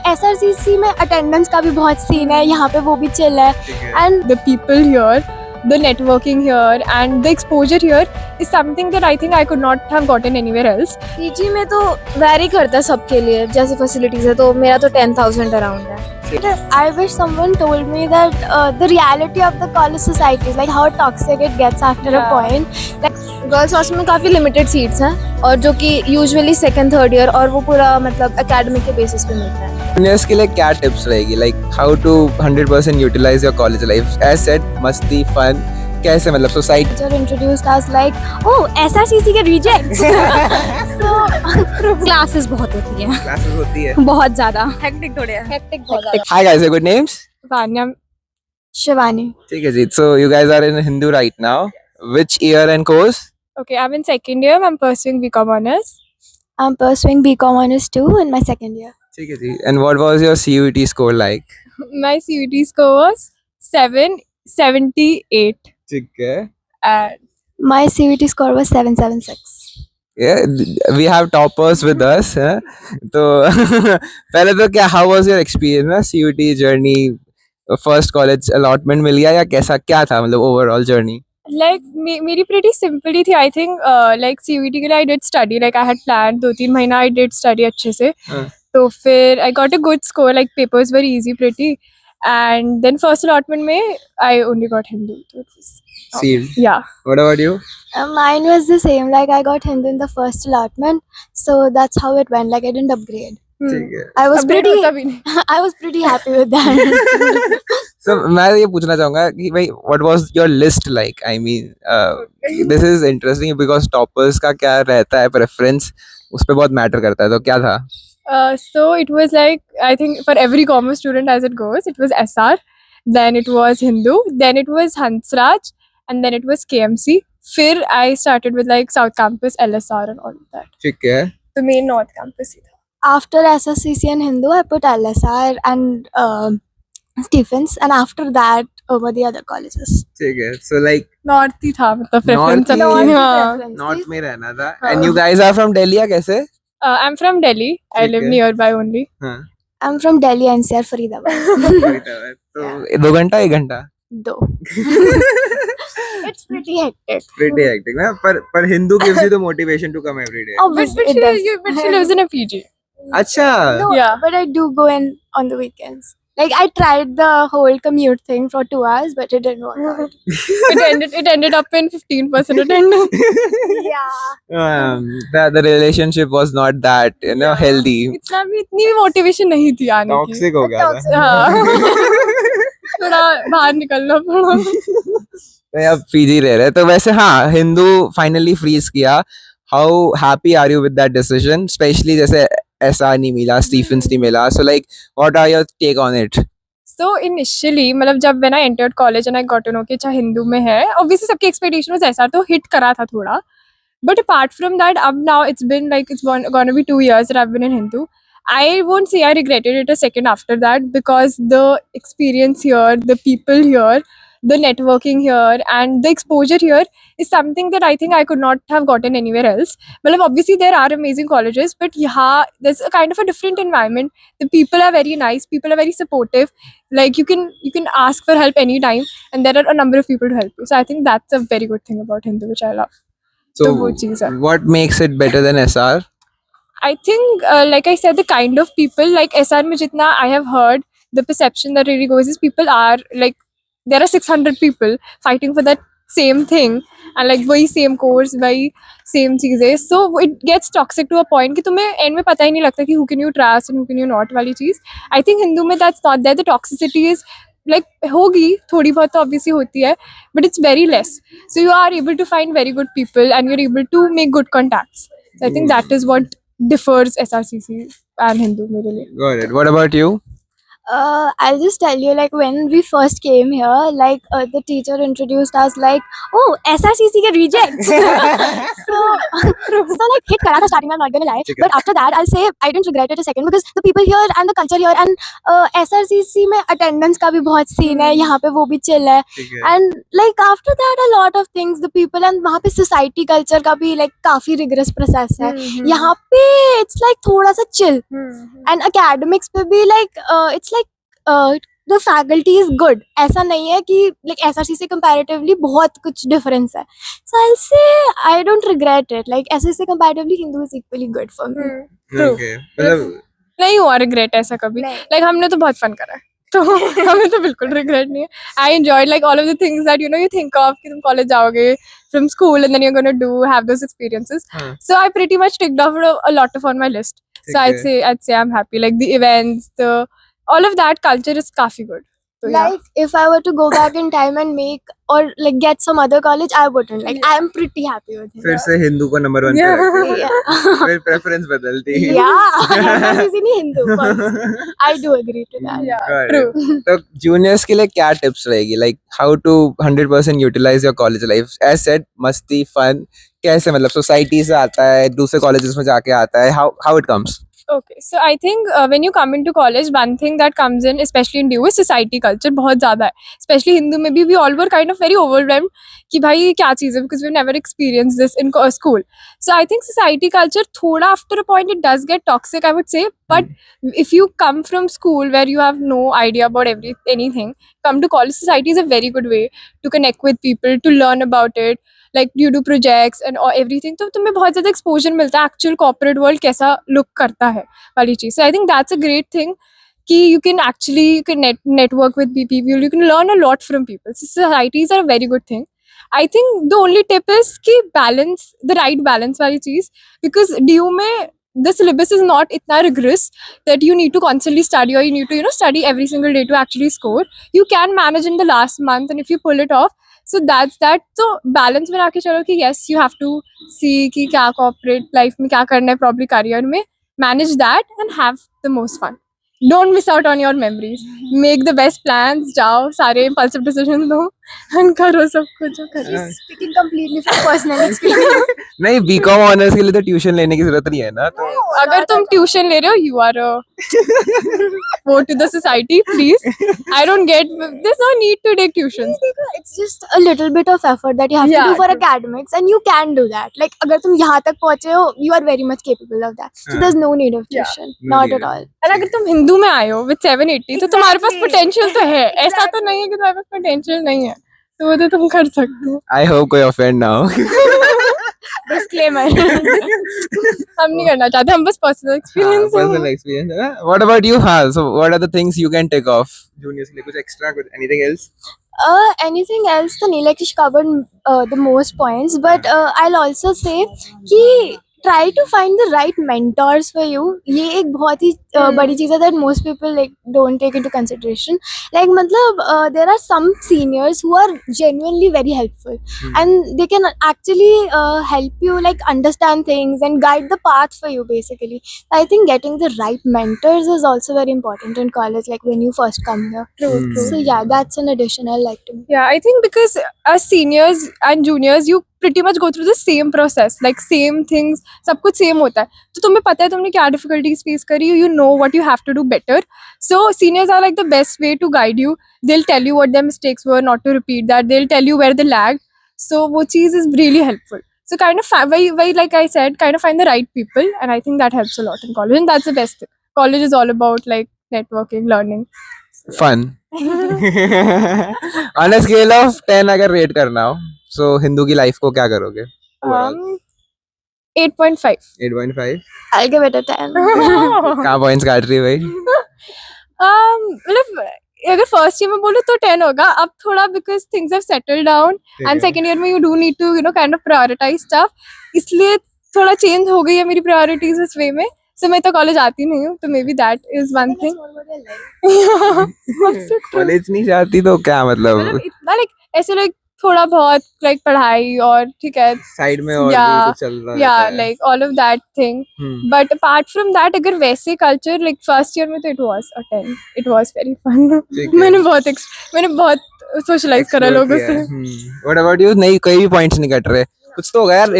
SRCC में attendance का भी बहुत सीन है, यहाँ पे वो भी चिल है. And the people here, the networking here and the exposure here is something that I think I could not have gotten anywhere else. PG में तो वैरी करता है सबके लिए, जैसे फैसिलिटीज है, तो मेरा तो 10,000 अराउंड है. I wish someone told me that the reality of the college society is like how toxic it gets after a point. Like girls hostel में काफ़ी लिमिटेड सीट्स हैं और जो कि यूजुअली सेकंड थर्ड ईयर और वो पूरा मतलब एकेडमिक के बेसिस पे मिलता है. जूनियर्स के लिए क्या टिप्स रहेगी, like how to 100% utilize your college life? As said, मस्ती, फन, कैसे मतलब सोसाइटी जो introduced us like oh SRCC के रिजेक्ट्स. सो क्लासेस बहुत होती है बहुत ज्यादा हेक्टिक बहुत ज्यादा. Hi guys, good names? Vanya, Shivani. ठीक है जी. So you guys are in Hindu right now. Which year and course? Okay, I'm in second year. I'm pursuing BCom honors. I'm pursuing BCom honors too in my second year. ठीक है जी. And what was your CUET score like? My CUT score was 778. ठीक है. And my CUT score was 776. Yeah, we have toppers with us. तो पहले तो क्या, how was your experience ना CUET journey? First college allotment मिल गया या कैसा क्या था मतलब overall journey? Like मेरी pretty simple ही थी. I think like CUET के लिए I did study. Like I had planned 2-3 महीना I did study अच्छे से. तो फिर I got a good score. Like papers were easy pretty. And then first allotment में I only got Hindu. So it was, Same. Yeah. What about you? Mine was the same. Like I got Hindu in the first allotment, so that's how it went. Like I didn't upgrade. ठीक है. I was I was pretty happy with that. So मैं ये पूछना चाहूँगा कि भाई what was your list like? I mean, this is interesting because toppers का क्या रहता है preference, उस पे बहुत matter करता है. तो क्या था? So it was like, I think for every commerce student as it goes, it was SR, then it was Hindu, then it was Hansraj, and then it was KMC. फिर I started with like South Campus, LSR and all of that. ठीक है. The main North Campus ही था. After SSCC and Hindu, I put LSR and Stephens, and after that over the other colleges. ठीक है. So like North ही था मतलब preference. North में रहना था. And you guys are from Delhi या कैसे? I'm from Delhi. I live nearby only. हाँ. I'm from Delhi NCR Faridabad. तो 2 घंटा 1 घंटा? 2. It's pretty hectic. Pretty hectic ना. पर Hindu gives you the motivation to come every day. Obviously, but she lives in a PG. अच्छा. No, yeah, but I do go in on the weekends. Like I tried the whole commute thing for 2 hours, but it didn't work out. it ended up in 15% attendance. Yeah. The relationship was not that healthy. इतनी motivation नहीं थी आने की. Toxic हो गया था. हाँ. थोड़ा बाहर निकलना पड़ा. तो अब पीजी रह रहे. तो वैसे हाँ, हिंदू फाइनली फ्रीज किया. How happy are you with that decision? Especially जैसे SR नहीं मिला, Stephens नहीं मिला. So like, what are your take on it? So initially, मतलब जब when I entered college and I got to know कि अच्छा हिंदू में है, obviously सबकी expectation was SR, तो hit करा था थोड़ा. But apart from that, अब now it's been like gonna be 2 years that I've been in Hindu. I won't say I regretted it a second after that because the experience here, the people here, the networking here and the exposure here is something that I think I could not have gotten anywhere else. Well, obviously there are amazing colleges, but yeah, there's a kind of a different environment. The people are very nice, people are very supportive. Like you can ask for help anytime and there are a number of people to help you. So I think that's a very good thing about Hindu, which I love. So what makes it better than SR? I think, like I said, the kind of people, like SR mein jitna I have heard, the perception that really goes is people are like, there are 600 people fighting for that same thing and like वही same course, वही same चीजें. So it gets toxic to a point कि तुम्हें end में पता ही नहीं लगता कि who can you trust and who can you not वाली चीज. I think Hindu में that's not there. The toxicity is like होगी थोड़ी बहुत तो obviously होती है, but it's very less. So you are able to find very good people and you're able to make good contacts. So I think that is what differs SRCC and Hindu मेरे लिए. Got it. What about you? I'll just tell you, like when we first came here, like the teacher introduced us like, oh, SRCC के rejects. so like hit करा था starting में, I'm not gonna lie. ठीक है. But after that, I'll say I didn't regret it a second because the people here and the culture here and SRCC में attendance का भी बहुत scene है, यहाँ पे वो भी chill है. ठीक है. And like after that, a lot of things, the people and वहाँ पे society culture का भी like काफी rigorous process है. यहाँ पे it's like थोड़ा सा chill. And academics पे भी like it's like the faculty is good. ऐसा नहीं है कि like SRC से comparatively बहुत कुछ difference है. So I'll say I don't regret it. Like SRC से comparatively Hindu is equally good for me. True. Okay. मतलब नहीं हुआ रिग्रेट ऐसा कभी. नहीं. लाइक हमने तो बहुत फन करा है, तो हमें तो बिल्कुल रिग्रेट नहीं है. I enjoyed like all of the things that you think of कि तुम कॉलेज जाओगे from school and then you are gonna do have those experiences. हाँ. So I pretty much ticked off a lot of on my list. So ठीक I'd say I'm happy. Like the events, all of that culture is काफी good. So yeah. Like if I were to go back in time and make or like get some other college, I wouldn't. Like I'm pretty happy with it. फिर से हिंदू को number 1 पे Yeah. रखते हैं. Yeah. फिर preference बदलती है. Yeah. SRCC नहीं Hindu. I do agree to that. Yeah, Got true. तो जूनियर्स के लिए क्या टिप्स रहेगी, like how to 100% utilize your college life? As said, मस्ती, फन, कैसे, मतलब सोसाइटी से आता है, दूसरे कॉलेजेस में जाके आता है, how it comes? Okay, so I think when you come into college, one thing that comes in, especially in DU, is society culture. बहुत ज़्यादा है, especially Hindu में भी. We all were kind of very overwhelmed कि भाई ये क्या चीज़ है, because we've never experienced this in school. So I think society culture थोड़ा after a point it does get toxic, I would say. But if you come from school where you have no idea about anything, come to college, society is a very good way to connect with people, to learn about it. Like you do projects and everything, तो तुम्हें बहुत ज़्यादा exposure मिलता है actual corporate world कैसा look करता है वाली चीज़. So I think that's a great thing कि you can network with people, you can learn a lot from people. So societies are a very good thing. I think the only tip is कि balance, the right balance वाली चीज़, because DU में the syllabus is not इतना rigorous that you need to constantly study or you need to study every single day to actually score. You can manage in the last month, and if you pull it off, so that's that. So balance में आके चलो कि yes, you have to see कि क्या corporate life में क्या करना है, probably career में, manage that and have the most fun. Don't miss out on your memories. Make the best plans. जाओ, सारे impulsive decisions लो and करो सब कुछ जो करो. Speaking completely from personal experience. नहीं, बीकॉम ऑनर्स के लिए तो ट्यूशन लेने की जरूरत नहीं है ना. तो अगर तुम ट्यूशन ले रहे हो, you are a vote to the society, please. I don't get. There's no need to take tuitions. It's just a little bit of effort that you have to Yeah, do for true. academics, and you can do that. Like अगर तुम यहाँ तक पहुँचे हो, you are very much capable of that. So हाँ. there's no need of Yeah. tuition, No not need. at all. और अगर तुम हिंदू में आए हो with 780, तो तुम्हारे पास Exactly. potential तो है. ऐसा तो Exactly. नहीं है कि तुम्हारे पास potential नहीं है. तो वो तो तुम कर सकते हो. आई होप कोई ऑफेंड ना हो. Disclaimer. हम नहीं करना चाहते, हम बस personal experience पर्सनल एक्सपीरियंस है ना. What about you? हाँ, so what are the things you can take off juniors के लिए? कुछ एक्स्ट्रा, कुछ anything else? Anything else? The Neelakish covered the most points, but I'll also say कि try to find the right mentors for you. ये एक बहुत ही बड़ी चीज़ है that most people like don't take into consideration. Like मतलब there are some seniors who are genuinely very helpful, and they can actually help you like understand things and guide the path for you basically. I think getting the right mentors is also very important in college, like when you first come here. So yeah, that's an addition I like to make. Yeah, I think because as seniors and juniors, you pretty much go through the same process, like same things, सब कुछ same होता है. तो तुम्हें पता है तुमने क्या difficulties face करी, you know what you have to do better. So seniors are like the best way to guide you. They'll tell you what their mistakes were, not to repeat that. They'll tell you where they lagged. So वो चीज़ is really helpful. So kind of why like I said, kind of find the right people, and I think that helps a lot in college, and that's the best thing. College is all about like networking, learning. Fun. On a scale of 10 अगर rate करना हो, सो हिंदू की life को क्या करोगे? 8.5. 8.5. I'll give it a 10. कहाँ points काट रही है भाई? मतलब अगर फर्स्ट ईयर में बोलूँ तो 10 होगा. अब थोड़ा because things have settled down and second year में you do need to kind of prioritize stuff, इसलिए थोड़ा चेंज हो गई है मेरी priorities इस वे में. So मैं तो कॉलेज आती नहीं हूँ, तो maybe that is one thing. College नहीं जाती तो क्या मतलब? मतलब इतना like ऐसे like थोड़ा बहुत like पढ़ाई और ठीक है साइड में और भी Yeah, कुछ चल रहा yeah रहता है। like all of that thing. Hmm, But apart from that अगर वैसे culture like first year में तो it was a 10. It was very fun. ठीक है। मैंने बहुत socialize करा Explore लोगों किया से. है। What about you? नहीं, कोई भी पॉइंट्स नहीं कट रहे। कुछ तो होगा यार,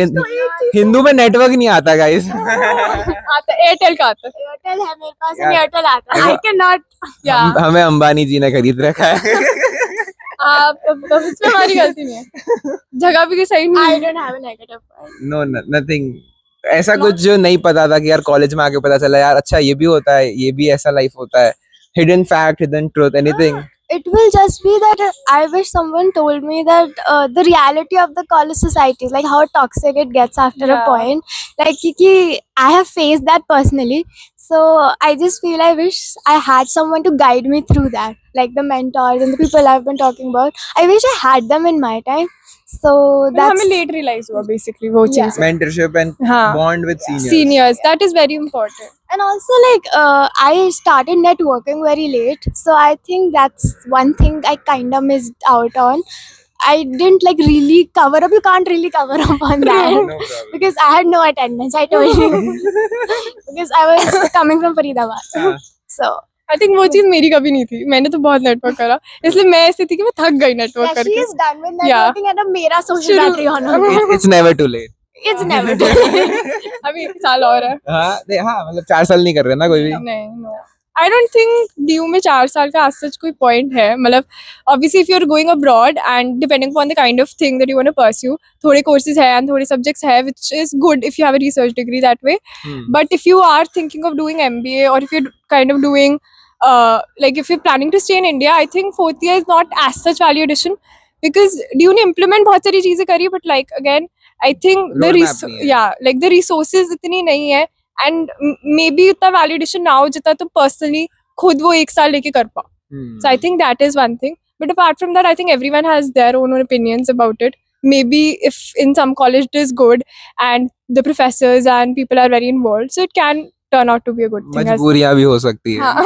हिंदू में नेटवर्क नहीं आता गाइस। आता एयरटेल का आता. एयरटेल है मेरे पास, यार, एयरटेल आता है। देखो, I cannot. Yeah. हमें अंबानी जी ने खरीद रखा है। आप अब इसमें हमारी गलती नहीं है. जगह भी सही नहीं I है. don't have a negative point. No, nothing ऐसा कुछ जो नहीं पता था कि यार कॉलेज में आके पता चला यार अच्छा ये भी होता है, ये भी ऐसा लाइफ होता है। Hidden fact, hidden truth, anything? It will just be that I wish someone told me that the reality of the college society is like how toxic it gets after a Yeah. point. Like ki I have faced that personally. So I just feel I wish I had someone to guide me through that. Like the mentors and the people I've been talking about. I wish I had them in my time. So that's हमें late realise हुआ basically वो Yeah. चीज. Mentorship and हाँ. Bond with seniors. Seniors, that is very important. and also like I started networking very late. So I think that's one thing I kind of missed out on. I didn't like really cover up. You can't really cover up on that. No problem. Because I had no attendance, I told you. Because I was coming from Faridabad. हाँ, So I think वो चीज मेरी कभी नहीं थी. मैंने तो बहुत नेटवर्क करा, इसलिए मैं ऐसी थी कि मैं थक गई नेटवर्क yeah, she करके. is done with Yeah. networking and मेरा social शुरू- battery on हो गया. it's never too late। It's never too late. अभी एक साल और है. हाँ, हाँ, मतलब 4 साल नहीं कर रहे ना कोई भी। नहीं, no, I don't think DU में 4 साल का आज सच कोई पॉइंट है. मतलब obviously if you are going abroad and depending upon the kind of thing that you want to pursue, थोड़े कोर्सेज है एंड थोड़े सब्जेक्ट्स है which is good if you have a research degree that way. Hmm, But if you are thinking of doing MBA or if you're kind of doing like if you're planning to stay in India, I think fourth year is not as such value addition because DU ने implement बहुत सारी चीजें करी, but like again I think the Roadmap नहीं है। yeah like the resources इतनी नहीं है and maybe उतना value addition ना हो जितना तुम personally खुद वो एक साल लेके कर पाओ. हम्म। So I think that is one thing. But apart from that, I think everyone has their own opinions about it. Maybe if in some college it is good and the professors and people are very involved, so it can turn out to be a good thing. मजबूरियां भी हो सकती है। हाँ.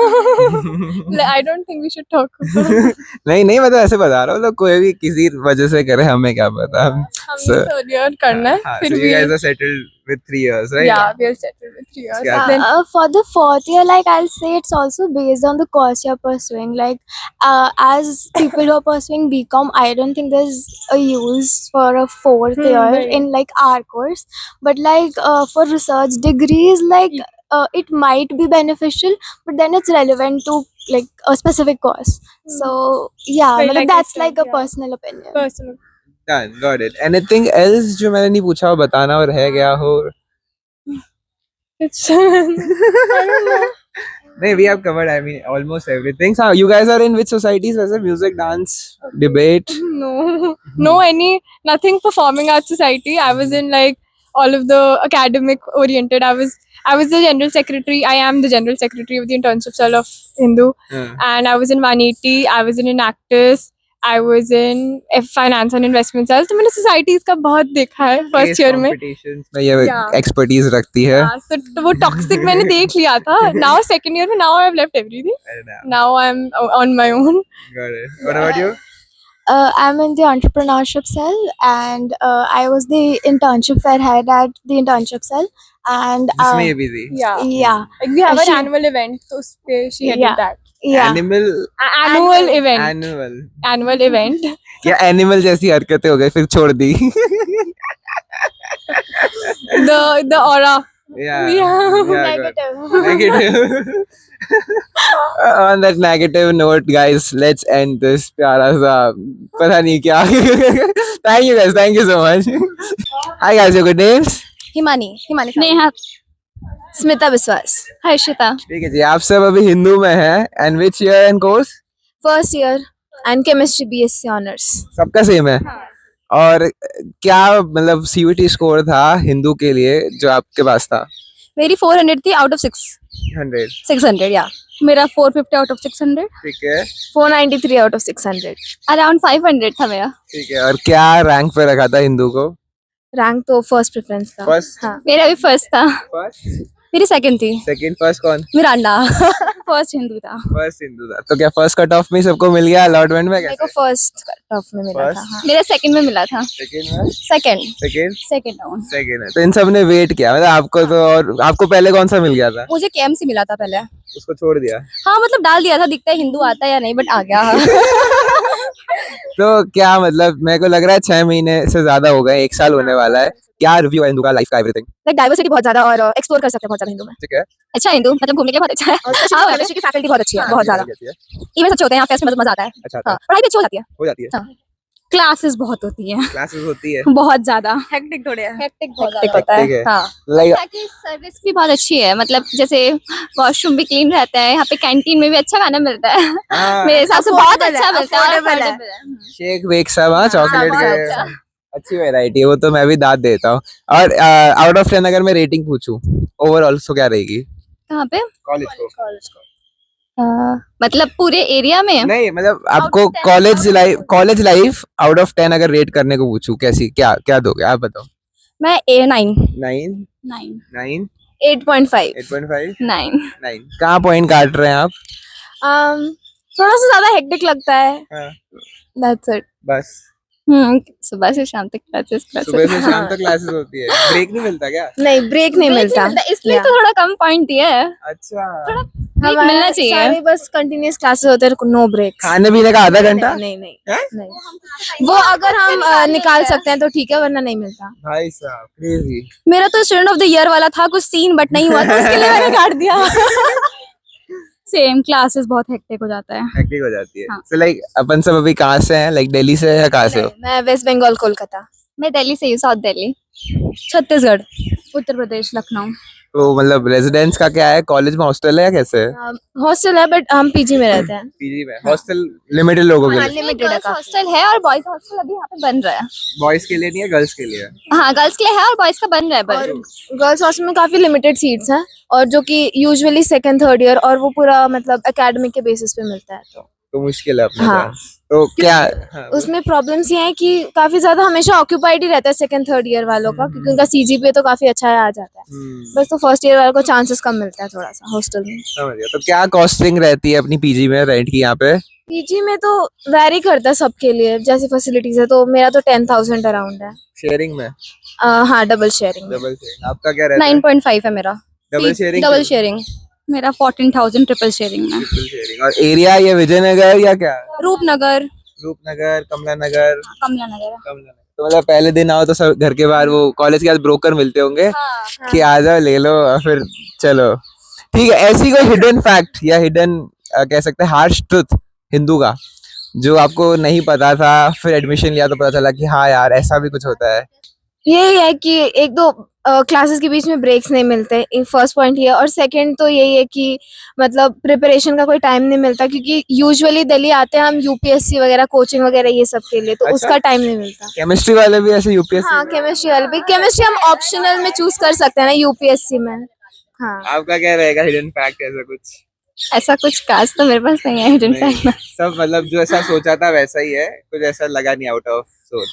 I don't think we should talk about it. नहीं, नहीं, मैं तो ऐसे बता रहा हूँ, मतलब कोई भी किसी वजह से करे, हमें क्या पता। हमने So- third year करना है, हाँ, फिर so you भी guys are settled with 3 years, right? yeah, we are settled with 3 years. Yeah. Then For the fourth year, like I'll say, it's also based on the course you're pursuing. Like, as people who are pursuing BCom, I don't think there's a use for a fourth year right. in like our course. But like for research degrees, like it might be beneficial, but then it's relevant to like a specific course. So yeah, Right, मतलब like I that's said, like a yeah. personal opinion. personal. Done, got it. Anything else जो मैंने नहीं पूछा हो बताना और है क्या हो? It's I don't know. नहीं, we have covered, I mean, almost everything. So you guys are in which societies? वैसे music, dance, debate? No, nothing performing arts society. I was in like all of the academic oriented. I was the general secretary. I am the general secretary of the internship cell of Hindu, and I was in 180. I was in Enactus. I was in finance and investment cells. तो मैंने societies का बहुत देखा है first year में. competitions में ये Yeah. expertise रखती है। Yeah, so वो toxic मैंने देख लिया था. Now second year में now I have left everything. Now I'm on my own. Got it. What about you? I'm in the entrepreneurship cell, and I was the internship fair head at the internship cell, and जिसमें ये भी थी। Yeah. yeah, Like we have an She- annual event, so उसपे she headed Yeah. that. yeah. Animal, Annual event. annual, Annual event. या animal जैसी हरकतें हो गई फिर छोड़ दी। The aura. Yeah. Yeah. got it. Negative. Negative. On that negative note, guys, let's end this प्यारा सा पता नहीं क्या। Thank you guys. Thank you so much. Hi guys, your good names? Himani. Neha, Smita Biswas. Harshita, ठीक है जी, आप सब अभी हिंदू में हैं and which year and course? First year and chemistry BSc honors. सबका सेम है। और क्या मतलब CUET स्कोर था हिंदू के लिए जो आपके पास था? मेरी 400 थी आउट ऑफ 100। 600 या मेरा 450 आउट ऑफ 600, ठीक है, 493 out of 600. अराउंड 500 था मेरा. ठीक है। और क्या रैंक पे रखा था हिंदू को? Rank तो first preference था. फर्स्ट, हाँ, मेरा भी फर्स्ट था. फर्स्ट, मेरी सेकंड थी. सेकंड, फर्स्ट कौन? मिरांडा. फर्स्ट हिंदू था। फर्स्ट हिंदू था, तो क्या फर्स्ट कट ऑफ में सबको मिल गया अलॉटमेंट में? मेरे को फर्स्ट कट ऑफ में मिला था। हाँ। मेरा सेकंड में मिला था। सेकंड में? Second second round. सेकंड है, तो इन सब ने वेट किया मतलब आपको तो, और आपको पहले कौन सा मिल गया था? मुझे केएमसी मिला था पहले। उसको छोड़ दिया? हाँ मतलब डाल दिया था, दिखता है हिंदू आता है या नहीं, बट आ गया। तो क्या मतलब मेरे को लग रहा है 6 महीने से ज्यादा हो गए, 1 साल होने वाला है। क्या रिव्यू है हिंदू का, लाइफ का, एवरीथिंग? लाइक डाइवर्सिटी बहुत ज्यादा और एक्सप्लोर कर सकते हैं बहुत ज्यादा हिंदू में। ठीक है। अच्छा हिंदू मतलब घूमने के लिए बहुत अच्छा है। हाँ, केमिस्ट्री की फैकल्टी बहुत अच्छी है, बहुत ज्यादा। इवेंट्स अच्छे होते हैं यहाँ, फेस्ट में मजा आता है। अच्छा हाँ, पढ़ाई भी अच्छी हो जाती है। हो जाती है। हाँ। क्लासेस बहुत होती है, क्लासेस होती है बहुत ज्यादा हेक्टिक थोड़े है। हेक्टिक बहुत Hectic होता है। ठीक है। हाँ, लाइक ताकि सर्विस भी बहुत अच्छी है, मतलब जैसे वॉशरूम भी क्लीन रहता है, यहाँ पे कैंटीन में भी अच्छा खाना मिलता है। मेरे हिसाब से बहुत Affordable है, अच्छा मिलता है और affordable है। affordable है। शेक वेक सब, हाँ, चॉकलेट बहुत के अच्छा। अच्छी वैरायटी है वो, तो मैं भी दाद देता हूँ। और आउट ऑफ 10 अगर मैं रेटिंग पूछूं ओवरऑल तो क्या रहेगी कहाँ पे? कॉलेज को? मतलब पूरे एरिया में? नहीं मतलब आपको of 10 college life out of 10 अगर रेट करने को पूछूं, कैसी क्या क्या दोगे आप बताओ? मैं A9 9 9 9 8.5 8.5 9 9 कहाँ पॉइंट काट रहे हैं आप? थोड़ा सा ज्यादा हेक्टिक लगता है। हाँ, दैट्स इट। बस सुबह से शाम तक क्लासेस सुबह से शाम तक क्लासेस होती है, ब्रेक नहीं मिलता क्या? नहीं, ब्रेक नहीं मिलता। इसलिए Yeah. तो थोड़ा कम पॉइंट दिया है। अच्छा, ब्रेक मिलना चाहिए। सारे बस कंटिन्यूअस क्लासेस होते हैं, नो ब्रेक। खाने पीने का आधा घंटा? नहीं नहीं हैं? नहीं, वो अगर हम निकाल सकते हैं तो ठीक है, वरना नहीं मिलता। भाई साहब क्रेजी। मेरा तो स्टूडेंट ऑफ द ईयर वाला था कुछ सीन, बट नहीं हुआ, तो उसके लिए मैंने काट दिया। सेम क्लासेस बहुत हेक्टिक हो जाता है। हेक्टिक हो जाती है। हाँ। So like अपन सब अभी कहाँ से हैं, लाइक दिल्ली से या कहाँ से हो? मैं वेस्ट बंगाल कोलकाता। मैं दिल्ली से हूँ, साउथ दिल्ली। छत्तीसगढ़, उत्तर प्रदेश, लखनऊ। तो मतलब रेजिडेंस का क्या है, कॉलेज में हॉस्टल है या कैसे है? हॉस्टल है, बट हम पीजी में रहते हैं। पीजी में हॉस्टल लिमिटेड लोगों के लिए? Limited है गर्ल्स काफी। हॉस्टल है और बॉयज हॉस्टल अभी यहाँ पे बन रहा है। बॉयज के लिए नहीं है, गर्ल्स के लिए है? हाँ, गर्ल्स के लिए है और बॉयज का बन रहा है। और बट गर्ल्स हॉस्टल में काफी लिमिटेड सीट्स हैं, और जो कि यूजुअली सेकंड थर्ड ईयर, और वो पूरा मतलब एकेडमिक के बेसिस पे मिलता है। तो मुश्किल है अपना हाँ। चांस। तो क्या हाँ, उसमें प्रॉब्लम्स ये हैं कि काफी ज्यादा हमेशा ऑक्यूपाइड ही रहता है सेकंड थर्ड ईयर वालों का, क्योंकि उनका सीजीपीए तो काफी अच्छा आ जाता है। बस तो फर्स्ट ईयर वालों को चांसेस कम मिलता है थोड़ा सा हॉस्टल में। समझ गया। तो क्या कॉस्टिंग रहती है अपनी पीजी में, रेंट की यहाँ पे? पीजी में तो वैरी करता है सबके लिए, जैसे फैसिलिटीज है, तो मेरा तो 10,000 अराउंड है। शेयरिंग में? हाँ, डबल शेयरिंग में। डबल शेयरिंग आपका क्या रहता है? 9.5 है मेरा। Double sharing? डबल शेयरिंग मेरा 14,000 ट्रिपल शेयरिंग में। Triple sharing. और एरिया ये विजयनगर या क्या? रूपनगर, रूपनगर, कमला नगर? कमला नगर। तो मतलब पहले दिन आओ तो सब घर के बाहर वो कॉलेज के बाद ब्रोकर मिलते होंगे कि आ जाओ ले लो और फिर चलो। ठीक है, ऐसी कोई हिडन फैक्ट या हिडन कह सकते हैं हार्श ट्रुथ हिंदू का जो आपको नहीं पता था, फिर एडमिशन लिया तो पता चला कि हाँ यार ऐसा भी कुछ होता है? यही है कि एक दो क्लासेस के बीच में ब्रेक्स नहीं मिलते, फर्स्ट पॉइंट ये। और सेकंड तो यही है कि मतलब प्रिपरेशन का कोई टाइम नहीं मिलता, क्योंकि यूजुअली दिल्ली आते हैं हम यूपीएससी वगैरह, कोचिंग वगैरह ये सब के लिए, तो अच्छा। उसका टाइम नहीं मिलता। केमिस्ट्री वाले भी ऐसे यूपीएससी? हाँ, केमिस्ट्री वाले भी। केमिस्ट्री हम ऑप्शनल में चूज कर सकते हैं ना यूपीएससी में। हाँ। आपका क्या रहेगा हिडन फैक्ट ऐसा कुछ? ऐसा कुछ खास तो मेरे पास नहीं है हिडन नहीं, फैक्ट। सब मतलब जो ऐसा सोचा था वैसा ही है, कुछ ऐसा लगा नहीं आउट ऑफ सोच?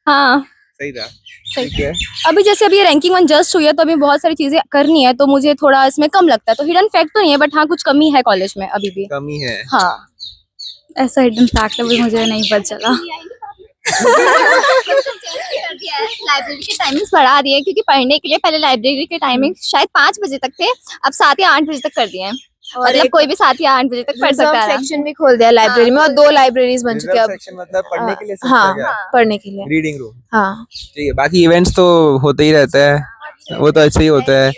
हाँ, सही था। सही। ठीक है। अभी जैसे अभी रैंकिंग 1 जस्ट हुई है, तो अभी बहुत सारी चीजें करनी है, तो मुझे थोड़ा इसमें कम लगता है। तो हिडन फैक्ट तो नहीं है, बट हाँ कुछ कमी है कॉलेज में अभी भी। कमी है? हाँ, ऐसा हिडन फैक्ट अभी मुझे नहीं पता चला। लाइब्रेरी के टाइमिंग्स बढ़ा दिए, क्योंकि पढ़ने के लिए पहले लाइब्रेरी के टाइमिंग शायद 5 बजे तक थे, अब 7 या 8 बजे तक कर दिए हैं। मतलब कोई भी 7 या 8 बजे तक पढ़ सकता है। सेक्शन भी खोल दिया लाइब्रेरी में, और 2 लाइब्रेरीज बन चुकी है रिजर्व अब। सेक्शन मतलब पढ़ने के लिए सकता हाँ, क्या? पढ़ने के लिए। Reading room? हाँ। ठीक है, बाकी इवेंट्स तो होते ही रहते हैं, वो तो अच्छे ही होते हैं।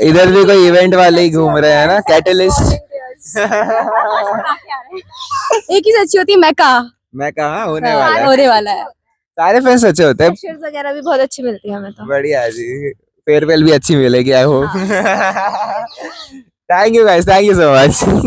इधर भी कोई इवेंट वाले ही घूम रहे हैं ना, कैटलिस्ट। एक ही सच्ची होती है, मैका मैं कहा होने वाला है। होने वाला है। सारे फेस्ट अच्छे होते हैं। फ्रेशर्स वगैरह भी बहुत अच्छी मिलती है हमें तो। बढ़िया जी, फेयरवेल भी अच्छी मिलेगी I hope. Thank you guys, thank you so much.